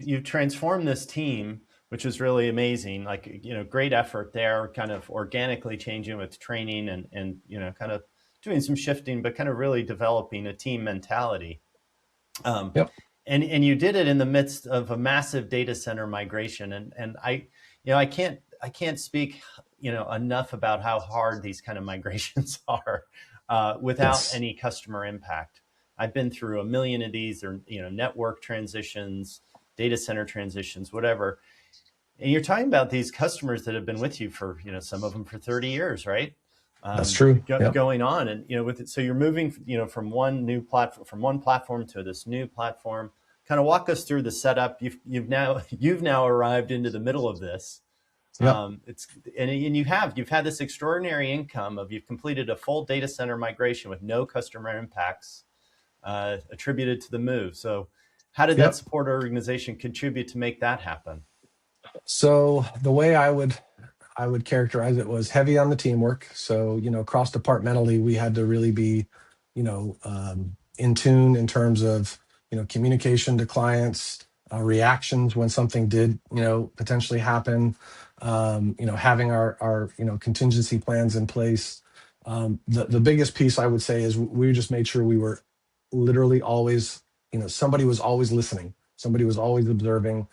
you transformed this team, which is really amazing. Like, great effort there, kind of organically changing with training and kind of doing some shifting, but kind of really developing a team mentality. Um, Yep. and you did it in the midst of a massive data center migration. And I can't speak, enough about how hard these kind of migrations are without Yes. any customer impact. I've been through a million of these, or network transitions, data center transitions, whatever. And you're talking about these customers that have been with you for, some of them for 30 years, right? That's true. Yep. Going on, and with it, so you're moving, from one platform to this new platform. Kind of walk us through the setup. You've now arrived into the middle of this. Yep. It's and you've had this extraordinary income of you've completed a full data center migration with no customer impacts attributed to the move. So, how did that Yep. support organization contribute to make that happen? So the way I would characterize it was heavy on the teamwork. So, cross departmentally, we had to really be, in tune in terms of, communication to clients, reactions when something did, potentially happen, having our, contingency plans in place. The biggest piece I would say is we just made sure we were literally always, somebody was always listening, somebody was always observing.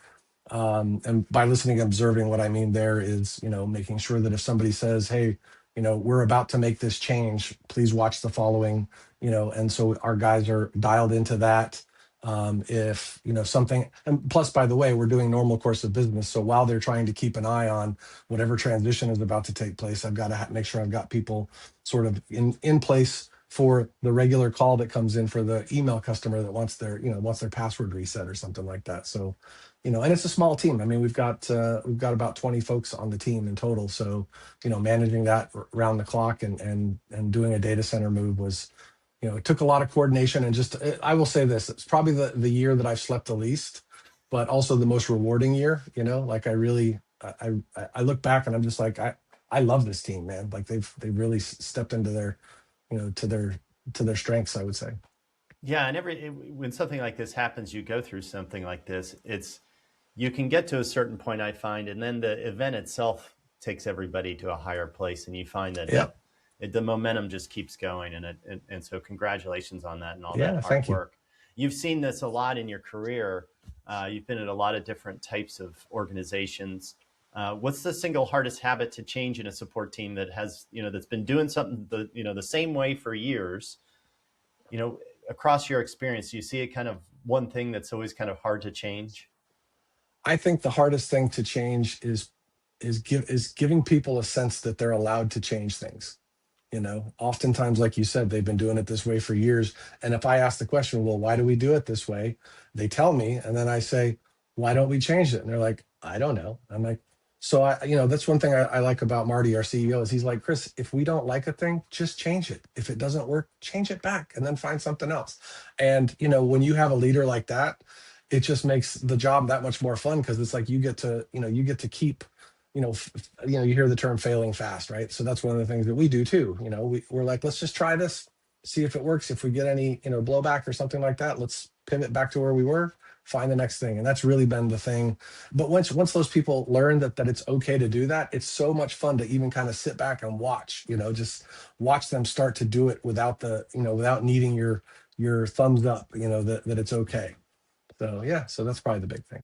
And by listening and observing, what I mean there is, making sure that if somebody says, hey, we're about to make this change, please watch the following, and so our guys are dialed into that. If, something, and plus, by the way, we're doing normal course of business. So while they're trying to keep an eye on whatever transition is about to take place, I've got to make sure I've got people sort of in place for the regular call that comes in for the email customer that wants their password reset or something like that. So, and it's a small team. I mean, we've got about 20 folks on the team in total. So, managing that around the clock and doing a data center move was, it took a lot of coordination and just, I will say this, it's probably the year that I've slept the least, but also the most rewarding year. Like I really, I look back and I'm just like, I love this team, man. Like they've really stepped into their, to their strengths, I would say. Yeah, and when something like this happens, you go through something like this. It's You can get to a certain point, I find, and then the event itself takes everybody to a higher place, and you find that Yeah. the momentum just keeps going, and so congratulations on that and all that Yeah. hard Thank you. work. You've seen this a lot in your career. You've been at a lot of different types of organizations. What's the single hardest habit to change in a support team that has that's been doing something the same way for years? You know, Across your experience, do you see it kind of one thing that's always kind of hard to change? I think the hardest thing to change is giving people a sense that they're allowed to change things. Oftentimes, like you said, they've been doing it this way for years. And if I ask the question, well, why do we do it this way? They tell me, and then I say, why don't we change it? And they're like, I don't know. I'm like, so that's one thing I like about Marty, our CEO, is he's like, Chris, if we don't like a thing, just change it. If it doesn't work, change it back and then find something else. And when you have a leader like that, it just makes the job that much more fun because it's like you get to keep you hear the term failing fast, right? So that's one of the things that we do too. We're like, let's just try this, see if it works. If we get any, blowback or something like that, let's pivot back to where we were, find the next thing. And that's really been the thing. But once those people learn that it's okay to do that, it's so much fun to even kind of sit back and watch, just watch them start to do it without needing your thumbs up, that it's okay. So yeah, so that's probably the big thing.